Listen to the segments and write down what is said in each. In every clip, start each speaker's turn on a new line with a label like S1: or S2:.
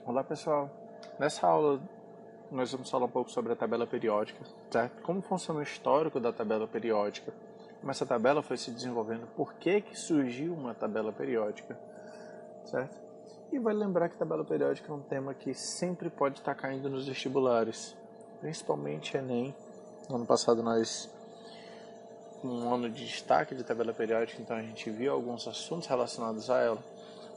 S1: Olá pessoal, nessa aula nós vamos falar um pouco sobre a tabela periódica, certo? Como funciona o histórico da tabela periódica, como essa tabela foi se desenvolvendo, por que surgiu uma tabela periódica, certo? E vai lembrar que tabela periódica é um tema que sempre pode estar caindo nos vestibulares, principalmente Enem. No ano passado nós um ano de destaque de tabela periódica, então a gente viu alguns assuntos relacionados a ela,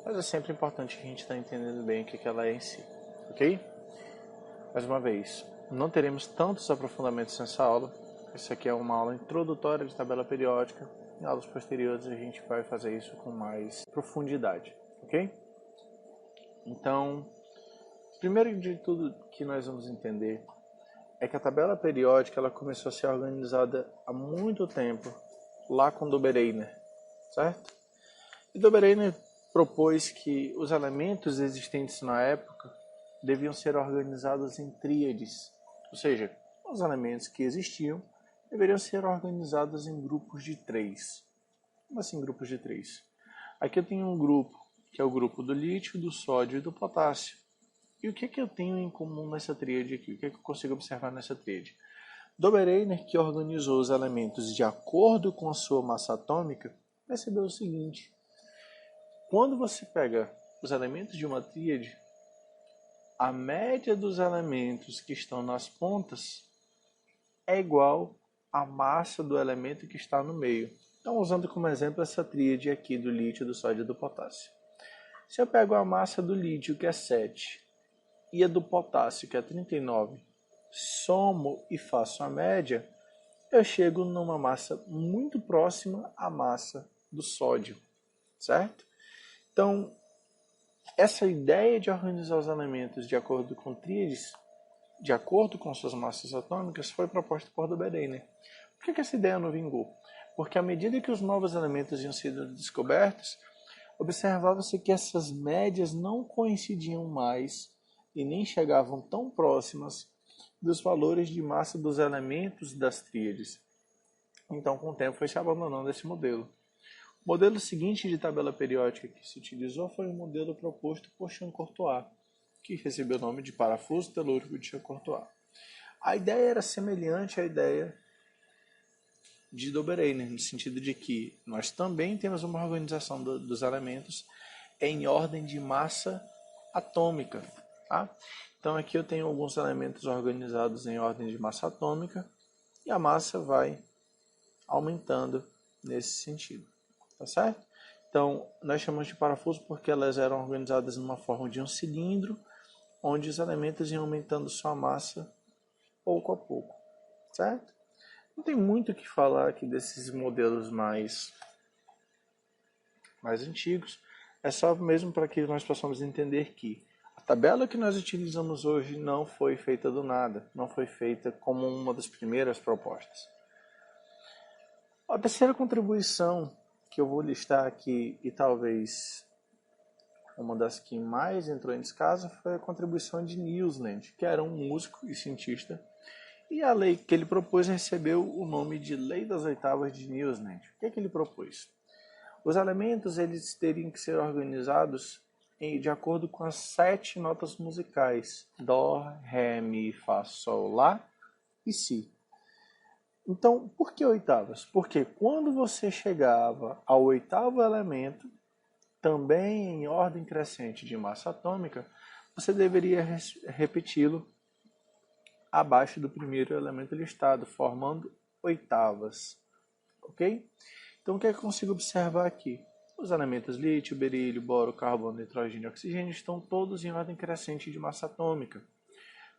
S1: mas é sempre importante que a gente estar entendendo bem o que ela é em si, ok? Mais uma vez, não teremos tantos aprofundamentos nessa aula. Isso aqui é uma aula introdutória de tabela periódica. Em aulas posteriores a gente vai fazer isso com mais profundidade, ok? Então, primeiro de tudo que nós vamos entender é que a tabela periódica ela começou a ser organizada há muito tempo, lá com Dobereiner, certo? E Dobereiner propôs que os elementos existentes na época deviam ser organizados em tríades, ou seja, os elementos que existiam deveriam ser organizados em grupos de 3. Como assim grupos de 3? Aqui eu tenho um grupo, que é o grupo do lítio, do sódio e do potássio. E o que eu tenho em comum nessa tríade aqui? O que eu consigo observar nessa tríade? Dobereiner, que organizou os elementos de acordo com a sua massa atômica, percebeu o seguinte: quando você pega os elementos de uma tríade, a média dos elementos que estão nas pontas é igual à massa do elemento que está no meio. Então, usando como exemplo essa tríade aqui do lítio, do sódio e do potássio. Se eu pego a massa do lítio, que é 7, e a do potássio, que é 39, somo e faço a média, eu chego numa massa muito próxima à massa do sódio, certo? Então, essa ideia de organizar os elementos de acordo com tríades, de acordo com suas massas atômicas, foi proposta por Dobereiner. Por que essa ideia não vingou? Porque à medida que os novos elementos iam sendo descobertos, observava-se que essas médias não coincidiam mais e nem chegavam tão próximas dos valores de massa dos elementos das tríades. Então, com o tempo, foi se abandonando esse modelo. O modelo seguinte de tabela periódica que se utilizou foi o modelo proposto por Champ-Courtois, que recebeu o nome de parafuso telúrico de Champ-Courtois. A ideia era semelhante à ideia de Dobereiner, no sentido de que nós também temos uma organização dos elementos em ordem de massa atômica. Tá? Então aqui eu tenho alguns elementos organizados em ordem de massa atômica e a massa vai aumentando nesse sentido. Tá certo? Então, nós chamamos de parafuso porque elas eram organizadas numa forma de um cilindro, onde os elementos iam aumentando sua massa pouco a pouco. Certo? Não tem muito o que falar aqui desses modelos mais antigos. É só mesmo para que nós possamos entender que a tabela que nós utilizamos hoje não foi feita do nada, não foi feita como uma das primeiras propostas. A terceira contribuição que eu vou listar aqui, e talvez uma das que mais entrou em descaso, foi a contribuição de Newsland, que era um músico e cientista, e a lei que ele propôs recebeu o nome de Lei das Oitavas de Newsland. O que ele propôs? Os elementos eles teriam que ser organizados de acordo com as 7 notas musicais: Dó, Ré, Mi, Fá, Sol, Lá e Si. Então, por que oitavas? Porque quando você chegava ao 8º elemento, também em ordem crescente de massa atômica, você deveria repeti-lo abaixo do primeiro elemento listado, formando oitavas. Ok? Então, o que eu consigo observar aqui? Os elementos lítio, berílio, boro, carbono, nitrogênio e oxigênio estão todos em ordem crescente de massa atômica.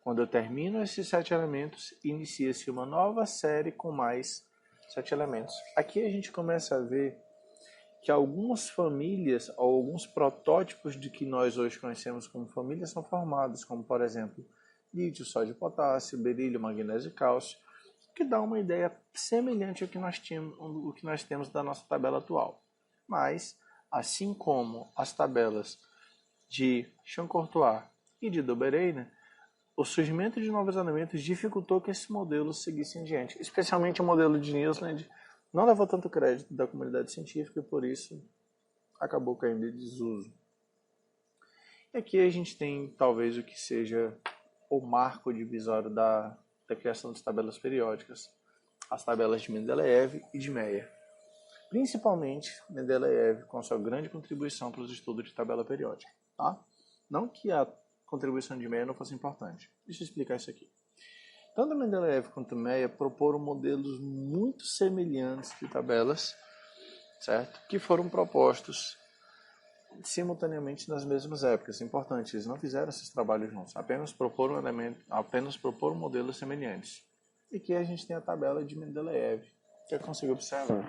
S1: Quando eu termino esses 7 elementos, inicia-se uma nova série com mais 7 elementos. Aqui a gente começa a ver que algumas famílias ou alguns protótipos de que nós hoje conhecemos como famílias são formados, como por exemplo, lítio, sódio, potássio, berílio, magnésio e cálcio, que dá uma ideia semelhante ao que nós temos da nossa tabela atual. Mas, assim como as tabelas de Champ-Courtois e de Dobereiner, o surgimento de novos elementos dificultou que esse modelo seguisse em diante. Especialmente o modelo de Newsland não levou tanto crédito da comunidade científica e por isso acabou caindo em desuso. E aqui a gente tem talvez o que seja o marco divisório da criação das tabelas periódicas, as tabelas de Mendeleev e de Meyer. Principalmente Mendeleev com sua grande contribuição para os estudos de tabela periódica. Tá? Não que a contribuição de Meyer não fosse importante. Deixa eu explicar isso aqui. Tanto Mendeleev quanto Meyer proporam modelos muito semelhantes de tabelas, certo? Que foram propostos simultaneamente nas mesmas épocas. Importante, eles não fizeram esses trabalhos juntos, apenas proporam modelos semelhantes. E aqui a gente tem a tabela de Mendeleev, que eu consigo observar.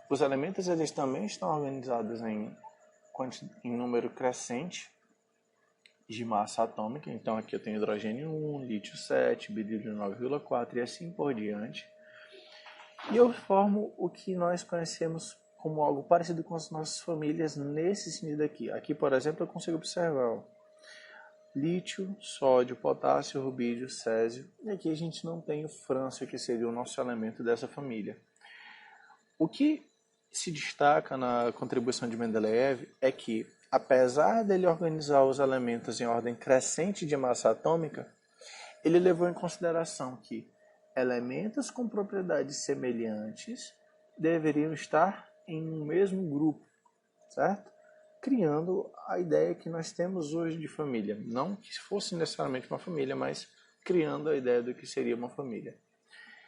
S1: Os elementos eles também estão organizados em número crescente de massa atômica. Então aqui eu tenho hidrogênio 1, lítio 7, berílio 9,4 e assim por diante. E eu formo o que nós conhecemos como algo parecido com as nossas famílias nesse sentido aqui. Aqui, por exemplo, eu consigo observar lítio, sódio, potássio, rubídio, césio. E aqui a gente não tem o frâncio, que seria o nosso elemento dessa família. O que se destaca na contribuição de Mendeleev é que, apesar dele organizar os elementos em ordem crescente de massa atômica, ele levou em consideração que elementos com propriedades semelhantes deveriam estar em um mesmo grupo, certo? Criando a ideia que nós temos hoje de família. Não que fosse necessariamente uma família, mas criando a ideia do que seria uma família.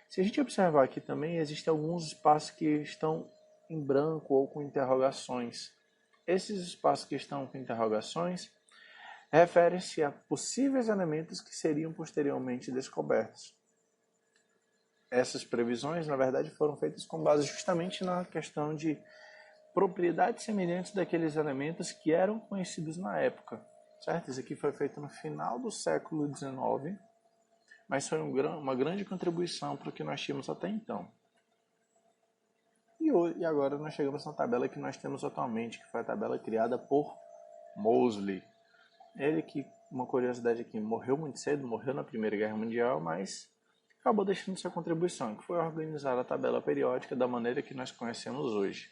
S1: Se a gente observar aqui também, existem alguns espaços que estão em branco ou com interrogações. Esses espaços que estão com interrogações referem-se a possíveis elementos que seriam posteriormente descobertos. Essas previsões, na verdade, foram feitas com base justamente na questão de propriedades semelhantes daqueles elementos que eram conhecidos na época. Certo? Isso aqui foi feito no final do século XIX, mas foi uma grande contribuição para o que nós tínhamos até então. E agora nós chegamos na tabela que nós temos atualmente, que foi a tabela criada por Moseley. Ele que, uma curiosidade aqui, morreu muito cedo, morreu na Primeira Guerra Mundial, mas acabou deixando sua contribuição, que foi organizar a tabela periódica da maneira que nós conhecemos hoje.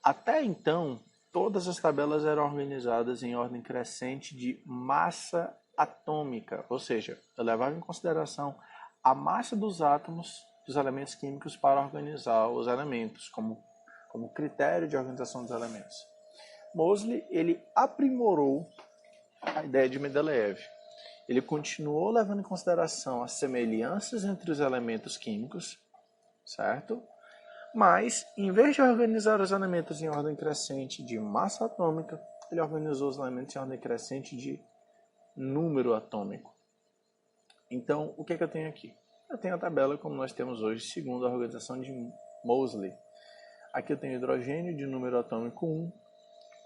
S1: Até então, todas as tabelas eram organizadas em ordem crescente de massa atômica, ou seja, eu levava em consideração a massa dos átomos dos elementos químicos para organizar os elementos, como critério de organização dos elementos. Moseley, ele aprimorou a ideia de Mendeleev. Ele continuou levando em consideração as semelhanças entre os elementos químicos, certo? Mas, em vez de organizar os elementos em ordem crescente de massa atômica, ele organizou os elementos em ordem crescente de número atômico. Então, o que eu tenho aqui? Eu tenho a tabela como nós temos hoje, segundo a organização de Moseley. Aqui eu tenho hidrogênio de número atômico 1,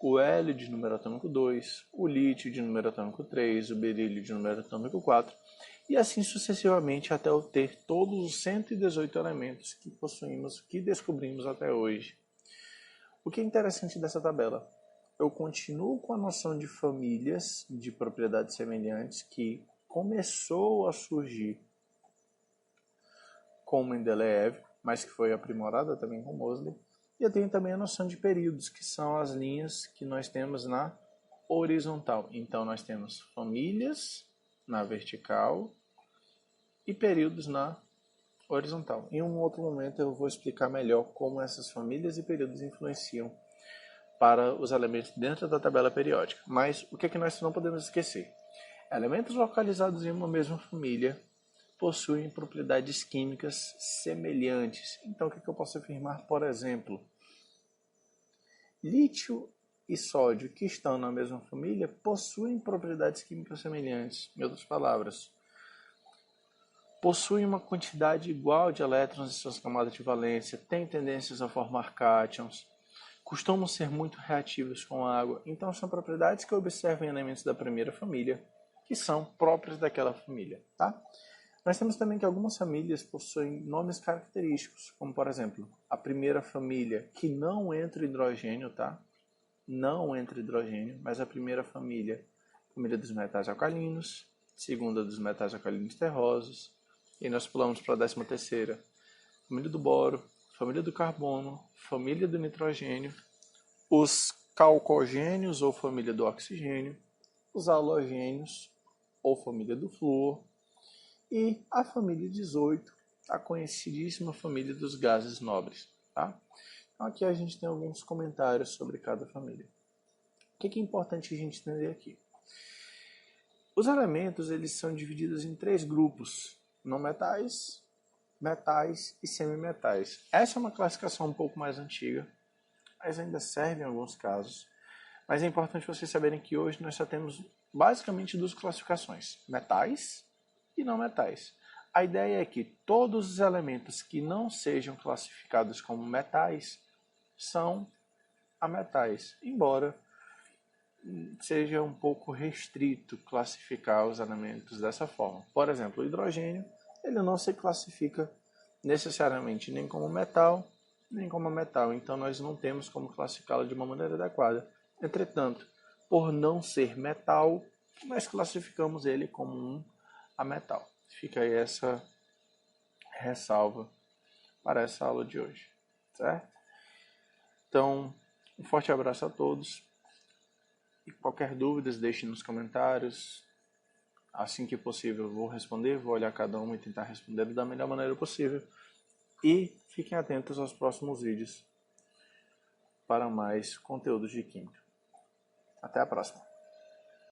S1: o hélio de número atômico 2, o lítio de número atômico 3, o berílio de número atômico 4, e assim sucessivamente até eu ter todos os 118 elementos que possuímos, que descobrimos até hoje. O que é interessante dessa tabela? Eu continuo com a noção de famílias de propriedades semelhantes que começou a surgir com Mendeleev, mas que foi aprimorada também com Moseley. E eu tenho também a noção de períodos, que são as linhas que nós temos na horizontal. Então, nós temos famílias na vertical e períodos na horizontal. Em um outro momento eu vou explicar melhor como essas famílias e períodos influenciam para os elementos dentro da tabela periódica. Mas o que é que nós não podemos esquecer? Elementos localizados em uma mesma família possuem propriedades químicas semelhantes. Então, o que eu posso afirmar? Por exemplo, lítio e sódio, que estão na mesma família, possuem propriedades químicas semelhantes. Em outras palavras, possuem uma quantidade igual de elétrons em suas camadas de valência, têm tendências a formar cátions, costumam ser muito reativos com a água. Então, são propriedades que eu observo em elementos da primeira família, que são próprias daquela família. Tá? Nós temos também que algumas famílias possuem nomes característicos, como, por exemplo, a primeira família, que não entra hidrogênio, tá? Não entra hidrogênio, mas a primeira família, família dos metais alcalinos, segunda dos metais alcalinos terrosos, e nós pulamos para a 13ª, família do boro, família do carbono, família do nitrogênio, os calcogênios ou família do oxigênio, os halogênios, ou família do flúor, e a família 18, a conhecidíssima família dos gases nobres. Tá? Então aqui a gente tem alguns comentários sobre cada família. O que é importante a gente entender aqui? Os elementos eles são divididos em 3 grupos: não metais, metais e semimetais. Essa é uma classificação um pouco mais antiga, mas ainda serve em alguns casos. Mas é importante vocês saberem que hoje nós só temos basicamente 2 classificações: metais e não metais. A ideia é que todos os elementos que não sejam classificados como metais são ametais, embora seja um pouco restrito classificar os elementos dessa forma. Por exemplo, o hidrogênio ele não se classifica necessariamente nem como metal, nem como metal, então nós não temos como classificá-lo de uma maneira adequada. Entretanto, por não ser metal, nós classificamos ele como um ametal. Fica aí essa ressalva para essa aula de hoje, certo? Então, um forte abraço a todos. E qualquer dúvida, deixe nos comentários. Assim que possível, eu vou responder, vou olhar cada uma e tentar responder da melhor maneira possível. E fiquem atentos aos próximos vídeos para mais conteúdos de química. Até a próxima!